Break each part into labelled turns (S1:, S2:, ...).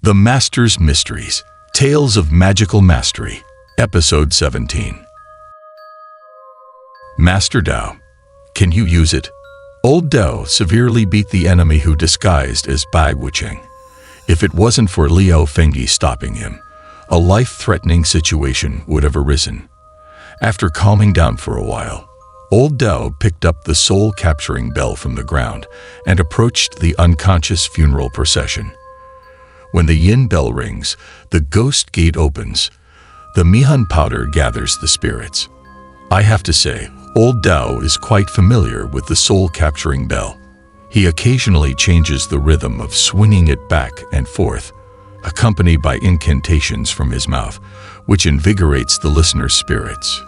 S1: The Master's Mysteries, Tales of Magical Mastery, Episode 17. Master Dao. Can you use it? Old Dao severely beat the enemy who disguised as Bai Wucheng. If it wasn't for Liao Fengyi stopping him, a life-threatening situation would have arisen. After calming down for a while, Old Dao picked up the soul-capturing bell from the ground and approached the unconscious funeral procession. When the yin bell rings, the ghost gate opens. The Mihun powder gathers the spirits. I have to say, Old Dao is quite familiar with the soul-capturing bell. He occasionally changes the rhythm of swinging it back and forth, accompanied by incantations from his mouth, which invigorates the listener's spirits.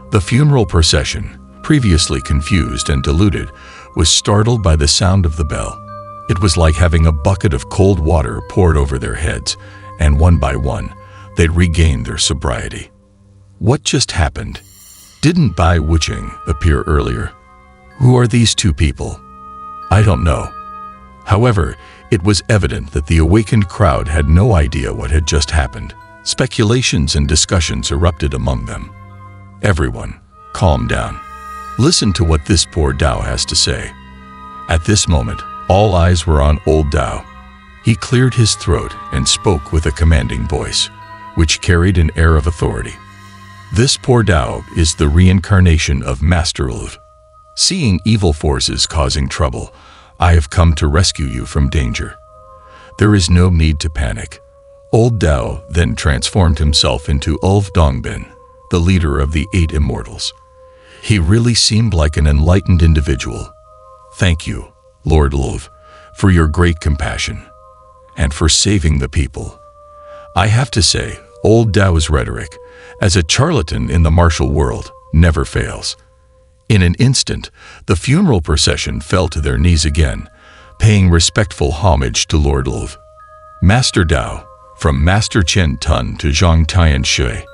S1: The funeral procession, previously confused and deluded, was startled by the sound of the bell. It was like having a bucket of cold water poured over their heads, and one by one, they regained their sobriety. What just happened? Didn't Bai Wucheng appear earlier? Who are these two people? I don't know. However, it was evident that the awakened crowd had no idea what had just happened. Speculations and discussions erupted among them. Everyone, calm down. Listen to what this poor Dao has to say. At this moment, all eyes were on Old Dao. He cleared his throat and spoke with a commanding voice, which carried an air of authority. This poor Dao is the reincarnation of Master Ulv. Seeing evil forces causing trouble, I have come to rescue you from danger. There is no need to panic. Old Dao then transformed himself into Ulv Dongbin, the leader of the 8 immortals. He really seemed like an enlightened individual. Thank you, Lord Ulv, for your great compassion, and for saving the people. I have to say, Old Dao's rhetoric, as a charlatan in the martial world, never fails. In an instant, the funeral procession fell to their knees again, paying respectful homage to Lord Ulv. Master Dao, from Master Chen Tun to Zhang Tian Shui,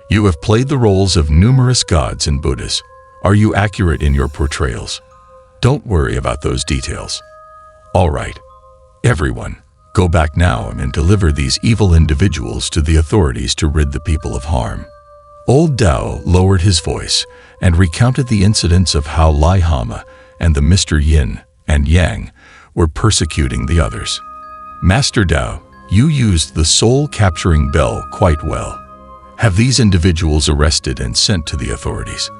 S1: you have played the roles of numerous gods and Buddhas. Are you accurate in your portrayals? Don't worry about those details. All right, everyone, go back now and deliver these evil individuals to the authorities to rid the people of harm. Old Dao lowered his voice and recounted the incidents of how Lai Hama and the Mr. Yin and Yang were persecuting the others. Master Dao, you used the soul-capturing bell quite well. Have these individuals arrested and sent to the authorities?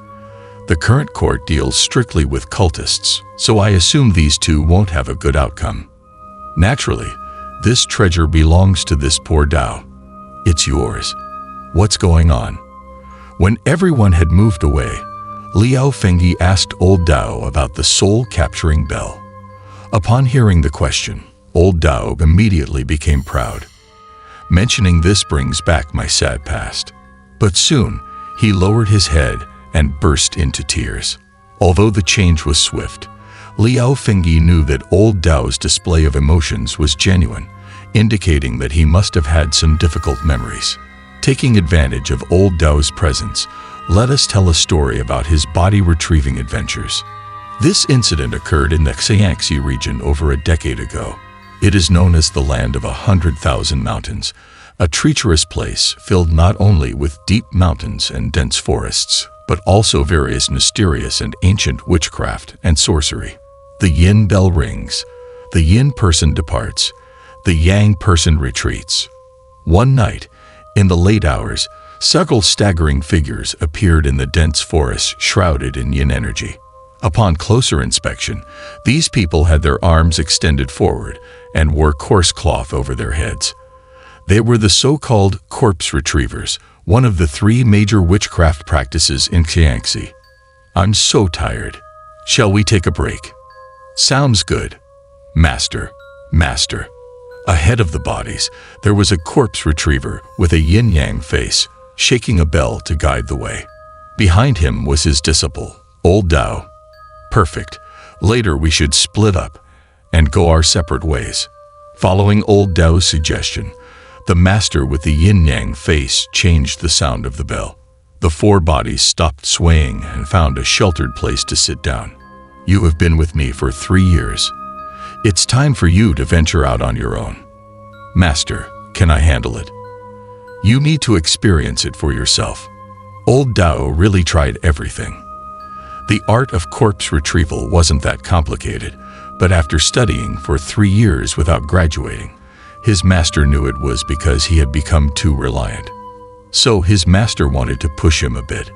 S1: The current court deals strictly with cultists, so I assume these two won't have a good outcome. Naturally, this treasure belongs to this poor Dao. It's yours. What's going on? When everyone had moved away, Liao Fengyi asked Old Dao about the soul-capturing bell. Upon hearing the question, Old Dao immediately became proud. Mentioning this brings back my sad past. But soon, he lowered his head and burst into tears. Although the change was swift, Liao Fengyi knew that Old Dao's display of emotions was genuine, indicating that he must have had some difficult memories. Taking advantage of Old Dao's presence, let us tell a story about his body-retrieving adventures. This incident occurred in the Xiangxi region over a decade ago. It is known as the Land of 100,000 Mountains, a treacherous place filled not only with deep mountains and dense forests, but also various mysterious and ancient witchcraft and sorcery. The yin bell rings, the yin person departs, the yang person retreats. One night, in the late hours, several staggering figures appeared in the dense forest shrouded in yin energy. Upon closer inspection, these people had their arms extended forward and wore coarse cloth over their heads. They were the so-called corpse retrievers, one of the 3 major witchcraft practices in Xiangxi. I'm so tired. Shall we take a break? Sounds good. Master. Ahead of the bodies, there was a corpse retriever with a yin-yang face, shaking a bell to guide the way. Behind him was his disciple, Old Dao. Perfect. Later we should split up and go our separate ways. Following Old Dao's suggestion, the master with the yin-yang face changed the sound of the bell. The 4 bodies stopped swaying and found a sheltered place to sit down. You have been with me for 3 years. It's time for you to venture out on your own. Master, can I handle it? You need to experience it for yourself. Old Dao really tried everything. The art of corpse retrieval wasn't that complicated, but after studying for 3 years without graduating, his master knew it was because he had become too reliant. So his master wanted to push him a bit.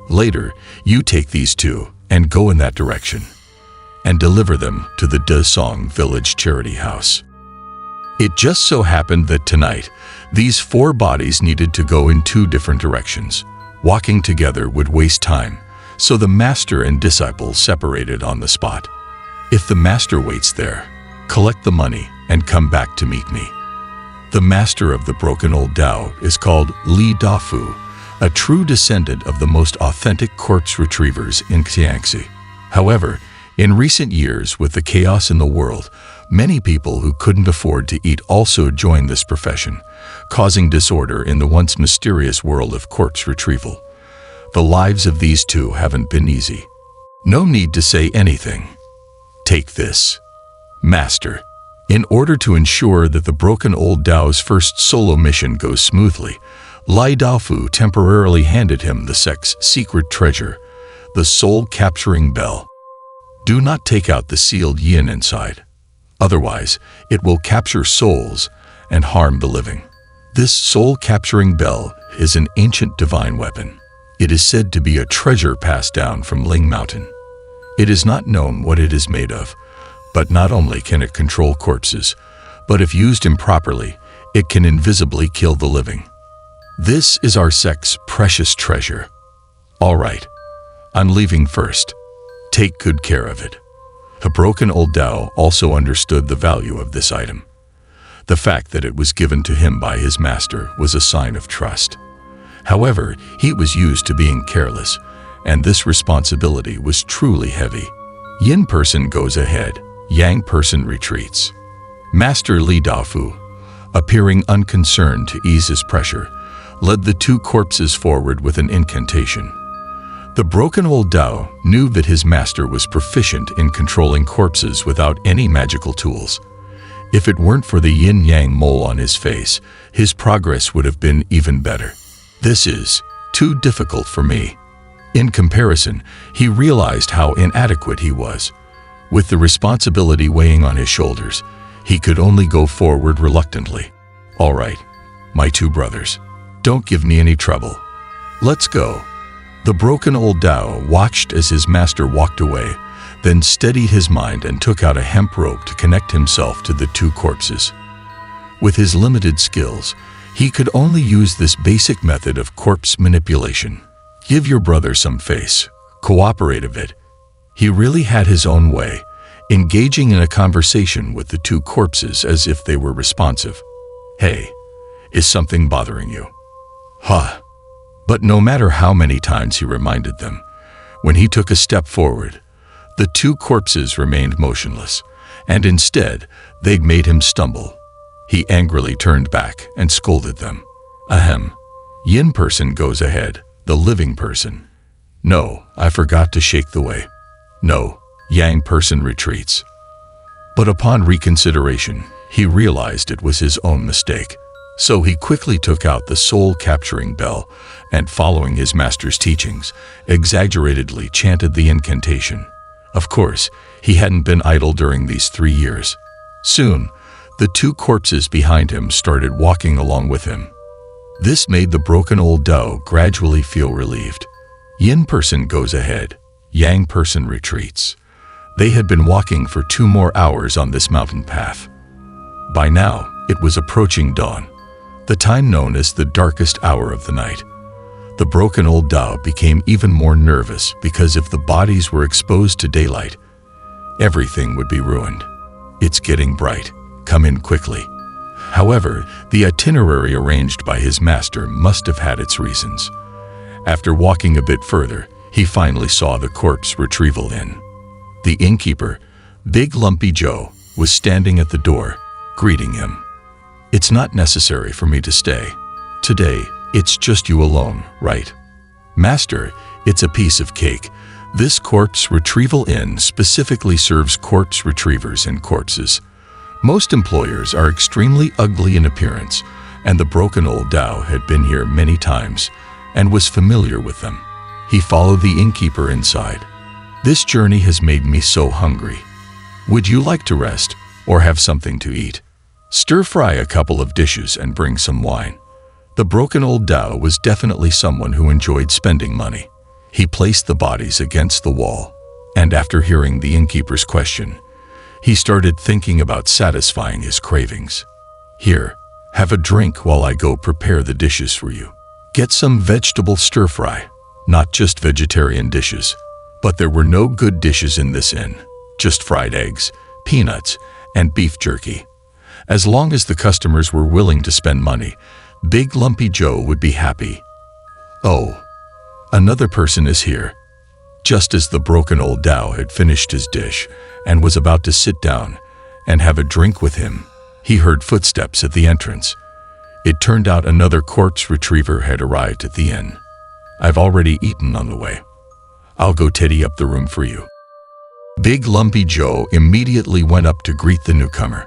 S1: Later, you take these two and go in that direction, and deliver them to the De Song Village Charity House. It just so happened that tonight, these 4 bodies needed to go in 2 different directions. Walking together would waste time, so the master and disciple separated on the spot. If the master waits there, collect the money and come back to meet me. The master of the broken old Dao is called Li Dafu, a true descendant of the most authentic corpse retrievers in Xiangxi. However, in recent years, with the chaos in the world, many people who couldn't afford to eat also joined this profession, causing disorder in the once mysterious world of corpse retrieval. The lives of these two haven't been easy. No need to say anything. Take this. Master, in order to ensure that the broken old Dao's first solo mission goes smoothly, Lai Daofu temporarily handed him the sect's secret treasure, the soul-capturing bell. Do not take out the sealed yin inside. Otherwise, it will capture souls and harm the living. This soul-capturing bell is an ancient divine weapon. It is said to be a treasure passed down from Ling Mountain. It is not known what it is made of, but not only can it control corpses, but if used improperly, it can invisibly kill the living. This is our sect's precious treasure. All right, I'm leaving first. Take good care of it. The broken old Dao also understood the value of this item. The fact that it was given to him by his master was a sign of trust. However, he was used to being careless, and this responsibility was truly heavy. Yin person goes ahead, Yang person retreats. Master Li Daofu, appearing unconcerned to ease his pressure, led the 2 corpses forward with an incantation. The broken old Dao knew that his master was proficient in controlling corpses without any magical tools. If it weren't for the yin-yang mole on his face, his progress would have been even better. This is too difficult for me. In comparison, he realized how inadequate he was. With the responsibility weighing on his shoulders, he could only go forward reluctantly. All right, my 2 brothers, don't give me any trouble. Let's go. The broken old Dao watched as his master walked away, then steadied his mind and took out a hemp rope to connect himself to the 2 corpses. With his limited skills, he could only use this basic method of corpse manipulation. Give your brother some face, cooperate a bit. He really had his own way, engaging in a conversation with the 2 corpses as if they were responsive. Hey, is something bothering you? Huh. But no matter how many times he reminded them, when he took a step forward, the 2 corpses remained motionless, and instead, they'd made him stumble. He angrily turned back and scolded them. Ahem. Yin person goes ahead, the living person. No, I forgot to shake the way. No, Yang person retreats. But upon reconsideration, he realized it was his own mistake. So he quickly took out the soul-capturing bell and, following his master's teachings, exaggeratedly chanted the incantation. Of course, he hadn't been idle during these 3 years. Soon, the 2 corpses behind him started walking along with him. This made the broken old Dao gradually feel relieved. Yin person goes ahead, Yang person retreats. They had been walking for 2 more hours on this mountain path. By now, it was approaching dawn, the time known as the darkest hour of the night. The broken old Dao became even more nervous because if the bodies were exposed to daylight, everything would be ruined. It's getting bright. Come in quickly. However, the itinerary arranged by his master must have had its reasons. After walking a bit further, he finally saw the corpse retrieval inn. The innkeeper, Big Lumpy Joe, was standing at the door, greeting him. It's not necessary for me to stay. Today, it's just you alone, right? Master, it's a piece of cake. This corpse retrieval inn specifically serves corpse retrievers and corpses. Most employers are extremely ugly in appearance, and the broken old Tao had been here many times and was familiar with them. He followed the innkeeper inside. "This journey has made me so hungry. Would you like to rest or have something to eat? Stir-fry a couple of dishes and bring some wine." The broken old Tao was definitely someone who enjoyed spending money. He placed the bodies against the wall, and after hearing the innkeeper's question, he started thinking about satisfying his cravings. "Here, have a drink while I go prepare the dishes for you. Get some vegetable stir-fry, not just vegetarian dishes." But there were no good dishes in this inn, just fried eggs, peanuts, and beef jerky. As long as the customers were willing to spend money, Big Lumpy Joe would be happy. "Oh, another person is here." Just as the broken old Tao had finished his dish and was about to sit down and have a drink with him, he heard footsteps at the entrance. It turned out another corpse retriever had arrived at the inn. "I've already eaten on the way. I'll go tidy up the room for you." Big Lumpy Joe immediately went up to greet the newcomer.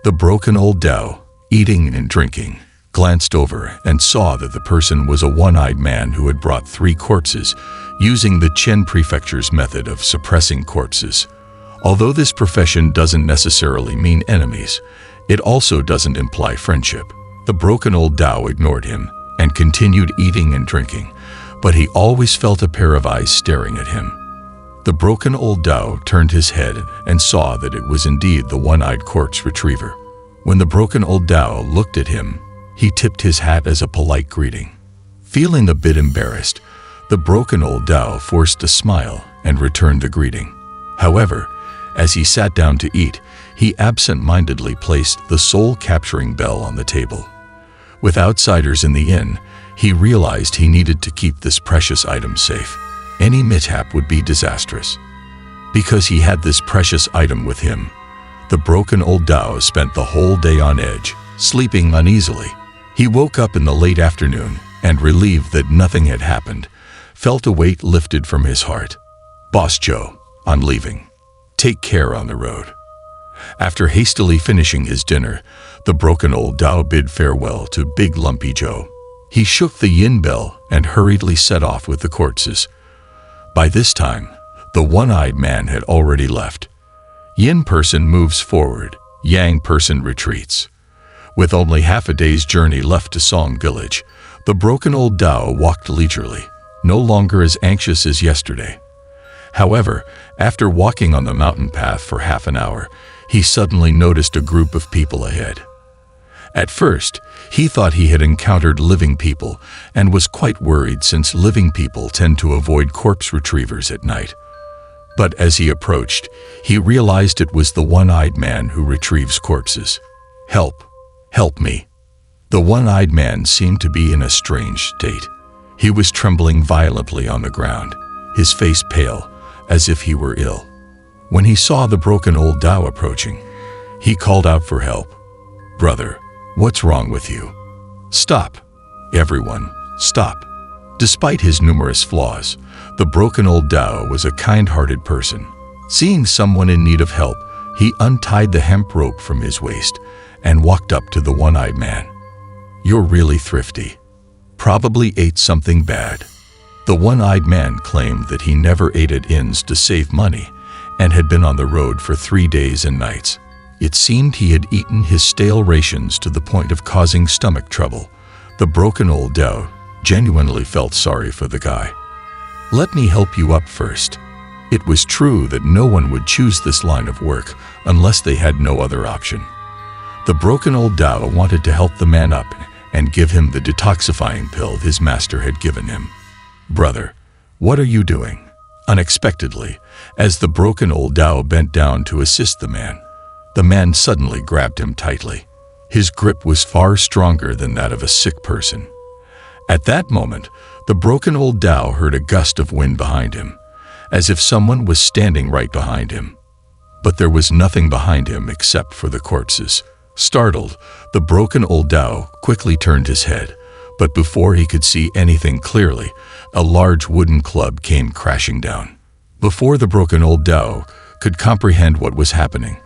S1: The broken old Tao, eating and drinking, glanced over and saw that the person was a one-eyed man who had brought 3 corpses, using the Chen Prefecture's method of suppressing corpses. Although this profession doesn't necessarily mean enemies, it also doesn't imply friendship. The broken old Tao ignored him and continued eating and drinking, but he always felt a pair of eyes staring at him. The broken old Tao turned his head and saw that it was indeed the one-eyed corpse retriever. When the broken old Tao looked at him, he tipped his hat as a polite greeting. Feeling a bit embarrassed, the broken old Tao forced a smile and returned the greeting. However, as he sat down to eat, he absent-mindedly placed the soul-capturing bell on the table. With outsiders in the inn, he realized he needed to keep this precious item safe. Any mishap would be disastrous. Because he had this precious item with him, the broken old Tao spent the whole day on edge, sleeping uneasily. He woke up in the late afternoon and, relieved that nothing had happened, felt a weight lifted from his heart. "Boss Joe, I'm leaving. Take care on the road." After hastily finishing his dinner, the broken old Tao bid farewell to Big Lumpy Joe. He shook the yin bell and hurriedly set off with the corpses. By this time, the one-eyed man had already left. Yin person moves forward, Yang person retreats. With only half a day's journey left to Song Village, the broken old Tao walked leisurely, no longer as anxious as yesterday. However, after walking on the mountain path for half an hour, he suddenly noticed a group of people ahead. At first, he thought he had encountered living people and was quite worried since living people tend to avoid corpse retrievers at night. But as he approached, he realized it was the one-eyed man who retrieves corpses. "Help! Help me!" The one-eyed man seemed to be in a strange state. He was trembling violently on the ground, his face pale, as if he were ill. When he saw the broken old Tao approaching, he called out for help. "Brother, what's wrong with you? Stop! Everyone, stop!" Despite his numerous flaws, the broken old Tao was a kind-hearted person. Seeing someone in need of help, he untied the hemp rope from his waist and walked up to the one-eyed man. "You're really thrifty. Probably ate something bad." The one-eyed man claimed that he never ate at inns to save money and had been on the road for 3 days and nights. It seemed he had eaten his stale rations to the point of causing stomach trouble. The broken old Tao genuinely felt sorry for the guy. "Let me help you up first." It was true that no one would choose this line of work unless they had no other option. The broken old Tao wanted to help the man up and give him the detoxifying pill his master had given him. "Brother, what are you doing?" Unexpectedly, as the broken old Tao bent down to assist the man suddenly grabbed him tightly. His grip was far stronger than that of a sick person. At that moment, the broken old Tao heard a gust of wind behind him, as if someone was standing right behind him. But there was nothing behind him except for the corpses. Startled, the broken old Tao quickly turned his head, but before he could see anything clearly, a large wooden club came crashing down. Before the broken old Tao could comprehend what was happening,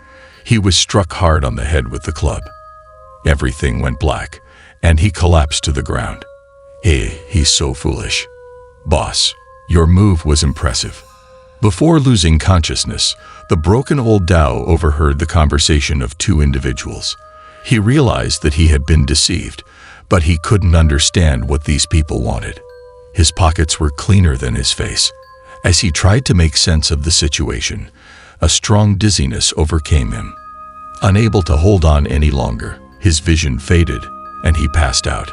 S1: he was struck hard on the head with the club. Everything went black, and he collapsed to the ground. He's so foolish. Boss, your move was impressive. Before losing consciousness, the broken old Dao overheard the conversation of two individuals. He realized that he had been deceived, but he couldn't understand what these people wanted. His pockets were cleaner than his face. As he tried to make sense of the situation, a strong dizziness overcame him. Unable to hold on any longer, his vision faded, and he passed out.